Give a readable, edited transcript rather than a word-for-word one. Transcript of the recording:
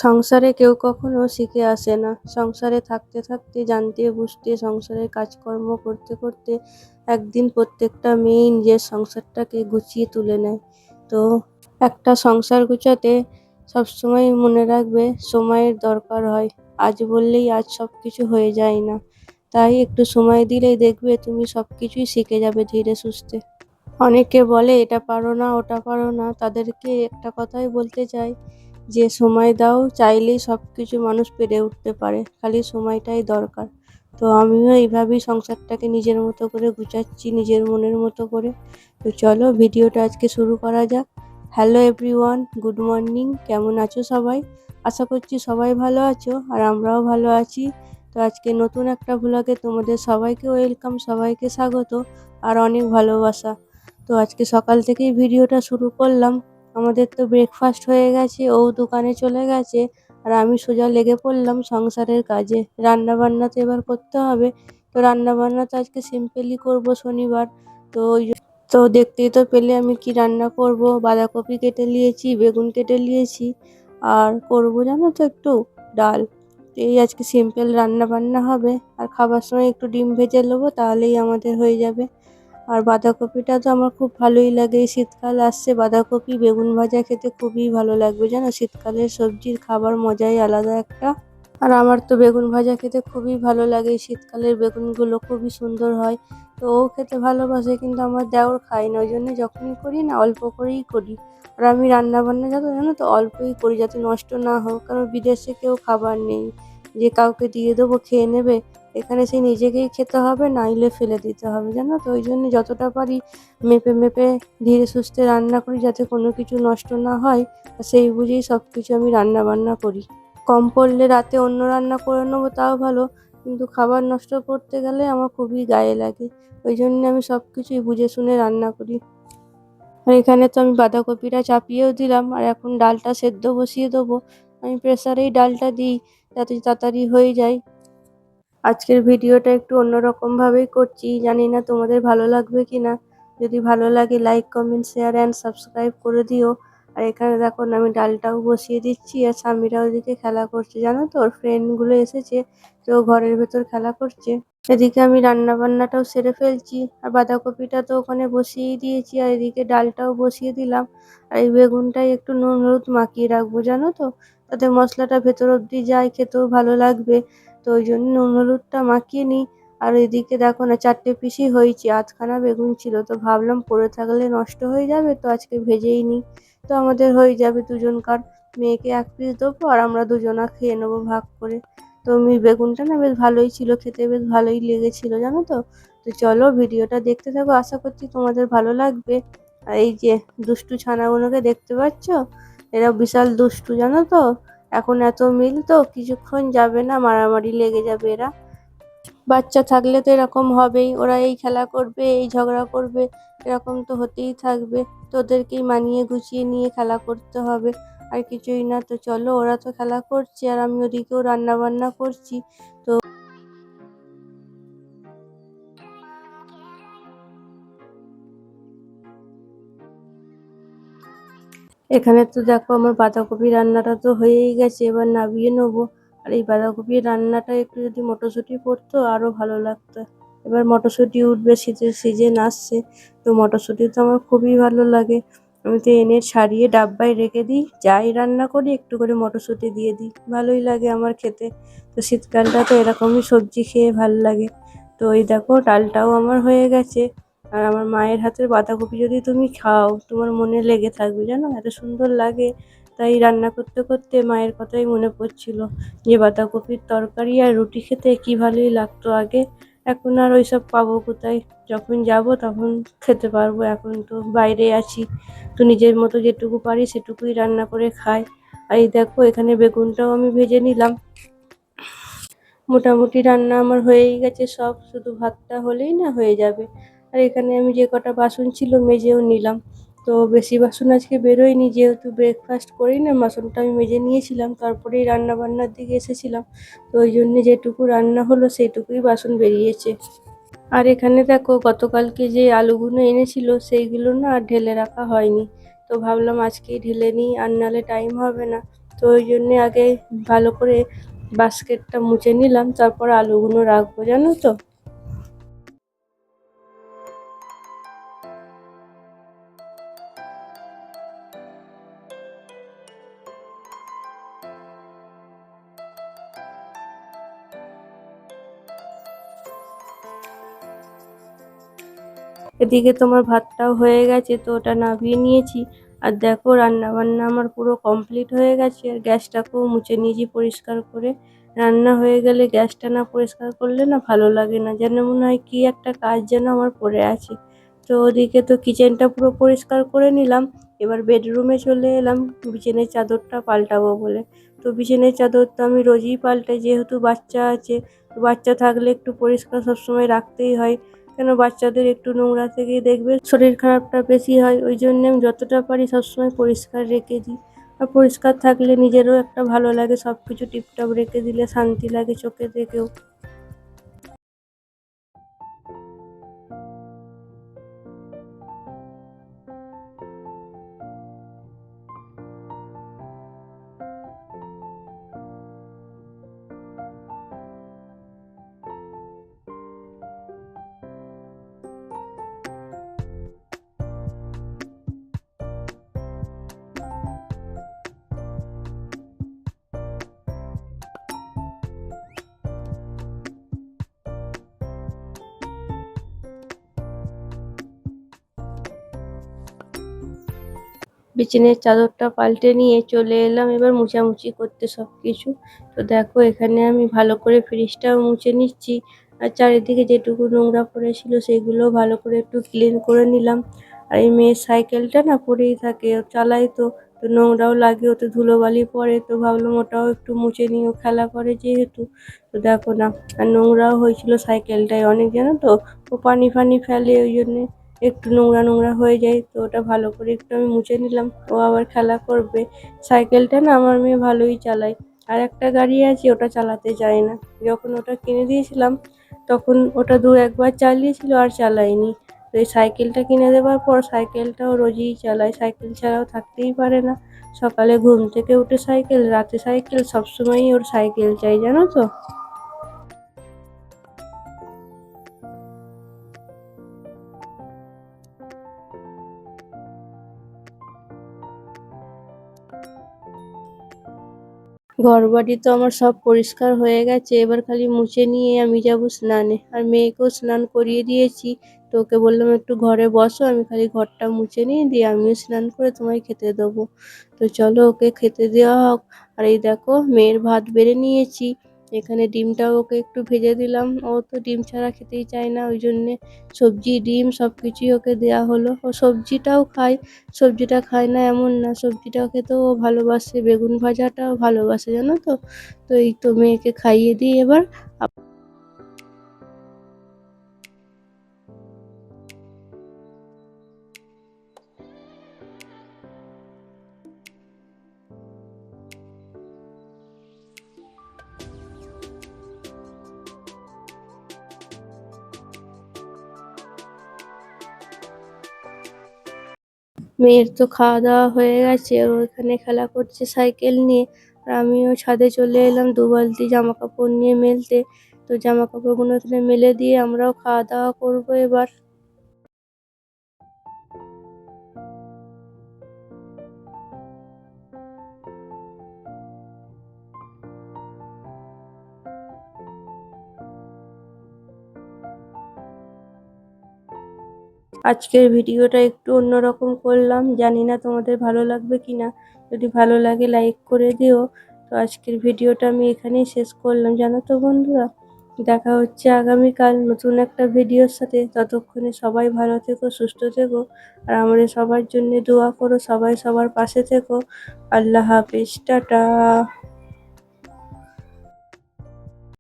সংসারে কেউ কখনো শিখে আসে না। সংসারে থাকতে থাকতে জানতে বুঝতে সংসারের কাজকর্ম করতে করতে একদিন প্রত্যেকটা মেয়েই নিজের সংসারটাকে গুছিয়ে তুলে নেয়। তো একটা সংসার গুছাতে সবসময় মনে রাখবে সময়ের দরকার হয়। আজ বললেই আজ সবকিছু হয়ে যায় না। তাই একটু সময় দিলেই দেখবে তুমি সবকিছুই শিখে যাবে ধীরে সুস্থে। অনেকে বলে এটা পারো না ওটা পারো না, তাদেরকে একটা কথাই বলতে চাই যে সময় দাও, চাইলেই সবকিছু মানুষ পেরে উঠতে পারে, খালি সময়টাই দরকার। তো আমিও এইভাবেই সংসারটাকে নিজের মতো করে গুছাচ্ছি, নিজের মনের মতো করে। তো চলো ভিডিওটা আজকে শুরু করা যাক। Hello everyone, good morning. কেমন আছো সবাই? আশা করছি সবাই ভালো আছো আর আমরাও ভালো আছি। তো আজকে নতুন একটা ভ্লগে তোমাদের সবাইকে ওয়েলকাম, সবাইকে স্বাগত আর অনেক ভালোবাসা। তো আজকে সকাল থেকেই ভিডিওটা শুরু করলাম। আমাদের তো ব্রেকফাস্ট হয়ে গেছে, ও দোকানে চলে গেছে আর আমি সোজা লেগে পড়লাম সংসারের কাজে। রান্না বান্না তো এবার করতে হবে। তো রান্না বান্না তো আজকে সিম্পলি করব, শনিবার। তো দেখতেই তো পেলে আমি কি রান্না করব। বাঁধাকপি কেটে নিয়েছি, বেগুন কেটে নিয়েছি আর করব জানো তো একটু ডাল। তো এই আজকে সিম্পল রান্না বান্না হবে আর খাবার সময় একটু ডিম ভেজে নেবো, তাহলেই আমাদের হয়ে যাবে। আর বাঁধাকপিটা তো আমার খুব ভালোই লাগে। এই শীতকাল আসছে, বাঁধাকপি বেগুন ভাজা খেতে খুবই ভালো লাগবে জানো। শীতকালের সবজির খাবার মজাই আলাদা একটা। আর আমার তো বেগুন ভাজা খেতে খুবই ভালো লাগে। এই শীতকালের বেগুনগুলো খুবই সুন্দর হয়। তো ও খেতে ভালোবাসে, কিন্তু আমার দেওর খায় না, ওই জন্য যখনই করি না অল্প করেই করি। আর আমি রান্না বান্না যত জানো তো অল্পই করি, যাতে নষ্ট না হোক, কারণ বিদেশে কেউ খাবার নেই যে কাউকে দিয়ে দেবো খেয়ে নেবে। এখানে সেই নিজেকেই খেতে হবে, নাইলে ফেলে দিতে হবে জানো। তো ওই জন্য যতটা পারি মেপে মেপে ধীরে সুস্থে রান্না করি, যাতে কোনো কিছু নষ্ট না হয়। সেই বুঝেই সব কিছু আমি রান্না বান্না করি। কম পড়লে রাতে অন্য রান্না করে নেবো, তাও ভালো, কিন্তু খাবার নষ্ট করতে গেলে আমার খুবই গায়ে লাগে। ওই জন্য আমি সব কিছুই বুঝে শুনে রান্না করি। আর এখানে তো আমি বাঁধাকপিটা চাপিয়েও দিলাম আর এখন ডালটা সেদ্ধ বসিয়ে দেবো। আমি প্রেসারেই ডালটা দিই, যাতে তাড়াতাড়ি হয়ে যায়। আজকের ভিডিওটা একটু অন্যরকম ভাবেই করছি, জানি না তোমাদের ভালো লাগবে কিনা। যদি ভালো লাগে like comment share and subscribe করে দিও। আর এখানে দেখো না আমি ডালটাও বসিয়ে দিচ্ছি আর স্বামীরা ওদিকে খেলা করছে জানো তো, ওর ফ্রেন্ডগুলো এসেছে, তো ঘরের ভেতর খেলা করছে। এদিকে আমি রান্না বান্নাটাও সেরে ফেলছি আর বাঁধাকপিটা তো ওখানে বসিয়েই দিয়েছি আর এদিকে ডালটাও বসিয়ে দিলাম। আর এই বেগুনটাই একটু নুন হলুদ মাখিয়ে রাখবো জানো তো, তাতে মশলাটা ভেতর অব্দি যায়, খেতেও ভালো লাগবে। তো ওই জন্য নুন হলুদটা মাখিয়ে নিই। আর এদিকে দেখো না 4টে পিসই হয়েছে, আধখানা বেগুন ছিল, তো ভাবলাম পড়ে থাকলে নষ্ট হয়ে যাবে, তো আজকে ভেজেই নিই। তো আমাদের হয়ে যাবে দুজনকার। মেয়েকে 1 পিস দেবো আর আমরা দুজনা খেয়ে নেবো ভাগ করে। তো বেগুনটা না বেশ ভালোই ছিল, খেতে বেশ ভালোই লেগেছিল জানো তো। তো চলো ভিডিওটা দেখতে থাকো, আশা করছি তোমাদের ভালো লাগবে। আর এই যে দুষ্টু ছানাগুলোকে দেখতে পাচ্ছ, এরা বিশাল দুষ্টু জানো তো। এখন এত মিল, তো কিছুক্ষণ যাবে না মারামারি লেগে যাবে এরা। বাচ্চা থাকলে তো এরকম হবেই, ওরা এই খেলা করবে এই ঝগড়া করবে, এরকম তো হতেই থাকবে। তো ওদেরকেই মানিয়ে গুছিয়ে নিয়ে খেলা করতে হবে, আর কিছুই না। তো চলো, ওরা তো খেলা করছে আর আমি ওদিকেও রান্না বান্না করছি। তো এখানে তো দেখো আমার বাঁধাকপি রান্নাটা তো হয়েই গেছে, এবার নামিয়ে নেবো। আর এই বাঁধাকপির রান্নাটা একটু যদি মটরশুঁটি পড়তো আরো ভালো লাগতো। এবার মটরশুঁটি উঠবে, শীতের সিজন আসছে, তো মটরশুঁটি তো আমার খুবই ভালো লাগে। আমি তো এনে ছাড়িয়ে ডাব্বায় রেখে দিই, যাই রান্না করি একটু করে মটরশুঁটি দিয়ে দিই, ভালোই লাগে আমার খেতে। তো শীতকালটা তো এরকমই সবজি খেয়ে ভালো লাগে। তো এই দেখো ডালটাও আমার হয়ে গেছে। আর আমার মায়ের হাতের বাঁধাকপি যদি তুমি খাও, তোমার মনে লেগে থাকবে জানো, এত সুন্দর লাগে। তাই রান্না করতে করতে মায়ের কথাই মনে পড়ছিল, যে বাঁধাকপির তরকারি আর রুটি খেতে কি ভালোই লাগতো আগে। এখন আর ওইসব পাবো কোথায়, যখন যাব তখন খেতে পারবো। এখন তো বাইরে আছি, তো নিজের মতো যেটুকু পারি সেটুকুই রান্না করে খাই। আর এই দেখো এখানে বেগুনটাও আমি ভেজে নিলাম। মোটামুটি রান্না আমার হয়েই গেছে সব, শুধু ভাতটা হলেই না হয়ে যাবে। আর এখানে আমি যে কটা বাসন ছিল মেজেও নিলাম। তো বেশি বাসন আজকে বেরোয়নি, যেহেতু ব্রেকফাস্ট করি না, বাসনটা আমি মেজে নিয়েছিলাম, তারপরেই রান্না বান্নার দিকে এসেছিলাম। তো ওই জন্য যেটুকু রান্না হলো সেইটুকুই বাসন বেরিয়েছে। আর এখানে দেখো গতকালকে যে আলুগুলো এনেছিল সেইগুলো না আর ঢেলে রাখা হয়নি। তো ভাবলাম আজকেই ঢেলে নিই, আর নাহলে টাইম হবে না। তো ওই জন্যে আগে ভালো করে বাস্কেটটা মুছে নিলাম, তারপর আলুগুলো রাখবো, জানো তো। এদিকে তোমার ভাতটাও হয়ে গেছে, তো ওটা নামিয়ে নিয়েছি। আর দেখো রান্না বান্না আমার পুরো কমপ্লিট হয়ে গেছে, আর গ্যাসটাকেও মুছে নিয়েছি পরিষ্কার করে। রান্না হয়ে গেলে গ্যাসটা না পরিষ্কার করলে না ভালো লাগে না, যেন মনে হয় কি একটা কাজ যেন আমার পড়ে আছে। তো ওদিকে তো কিচেনটা পুরো পরিষ্কার করে নিলাম। এবার বেডরুমে চলে এলাম বিছানার চাদরটা পাল্টাবো বলে। তো বিছানার চাদর তো আমি রোজই পাল্টাই, যেহেতু বাচ্চা আছে। তো বাচ্চা থাকলে একটু পরিষ্কার সবসময় রাখতেই হয়, কেন বাচ্চাদের একটু নোংরা থেকেই দেখবে শরীর খারাপটা বেশি হয়। ওই জন্য আমি যতটা পারি সবসময় পরিষ্কার রেখে দিই। আর পরিষ্কার থাকলে নিজেরও একটা ভালো লাগে, সব কিছু টিপটপ রেখে দিলে শান্তি লাগে চোখে দেখেও। বিছানার চাদরটা পাল্টে নিয়ে চলে এলাম এবার মুছামুছি করতে সবকিছু। তো দেখো এখানে আমি ভালো করে ফ্রিজটাও মুছে নিচ্ছি, আর চারিদিকে যেটুকু নোংরা পড়েছিল সেগুলো ভালো করে একটু ক্লিন করে নিলাম। আর এই মেয়ের সাইকেলটা না পড়েই থাকে, ও চালায় তো, তো নোংরাও লাগে, ওতে ধুলোবালি পড়ে, তো ভাবলাম ওটাও একটু মুছে নিই, ও খেলা করে যেহেতু। তো দেখো না, আর নোংরাও হয়েছিল সাইকেলটায় অনেক, জানো তো। ও পানি ফানি ফেলে, ওই জন্যে একটু নোংরা নোংরা হয়ে যায়, তো ওটা ভালো করে একটু আমি মুছে নিলাম। ও আবার খেলা করবে। সাইকেলটা না আমার মেয়ে ভালোই চালায়। আর একটা গাড়ি আছে ওটা চালাতে চায় না। যখন ওটা কিনে দিয়েছিলাম তখন ওটা দু একবার চালিয়েছিল আর চালায়নি। তো এই সাইকেলটা কিনে দেওয়ার পর সাইকেলটাও রোজই চালায়, সাইকেল ছাড়াও থাকতেই পারে না। সকালে ঘুম থেকে উঠে সাইকেল, রাতে সাইকেল, সবসময়ই ওর সাইকেল চাই, জানো তো। ঘরবাড়ি তো আমার সব পরিষ্কার হয়ে গেছে, এবার খালি মুছে নিয়ে আমি যাব স্নানে। আর মেয়েকেও স্নান করিয়ে দিয়েছি। তো ওকে বললাম একটু ঘরে বসো, আমি খালি ঘরটা মুছে নিয়ে দিয়ে আমিও স্নান করে তোমায় খেতে দেবো। তো চলো ওকে খেতে দেওয়া হোক। আর এই দেখো মেয়ের ভাত বেড়ে নিয়েছি, এখানে ডিমটাও ওকে একটু ভেজে দিলাম। ও তো ডিম ছাড়া খেতেই চায় না, ওই জন্যে সবজি ডিম সব কিছুই ওকে দেওয়া হলো। ও সবজিটাও খায়, সবজিটা খায় না এমন না, সবজিটাও খেতেও ও ভালোবাসে, বেগুন ভাজাটাও ভালোবাসে, জানো তো। তো এই তো মেয়েকে খাইয়ে দিই এবার। মেয়ের তো খাওয়া দাওয়া হয়ে গেছে, ও এখানে খেলা করছে সাইকেল নিয়ে। আর আমিও ছাদে চলে এলাম 2 বালতি জামা কাপড় নিয়ে মেলতে। তো জামা কাপড়গুলো এখানে মেলে দিয়ে আমরাও খাওয়া দাওয়া করবো এবার। আজকের ভিডিওটা একটু অন্যরকম করলাম, জানি না তোমাদের ভালো লাগবে কিনা। যদি ভালো লাগে লাইক করে দিও। তো আজকের ভিডিওটা আমি এখানেই শেষ করলাম, জানো তো বন্ধুরা। দেখা হচ্ছে আগামীকাল নতুন একটা ভিডিওর সাথে। ততক্ষণে সবাই ভালো থেকো, সুস্থ থেকো। আর আমাদের সবার জন্য দোয়া করো, সবাই সবার পাশে থেকো। আল্লাহ হাফেজ, টাটা।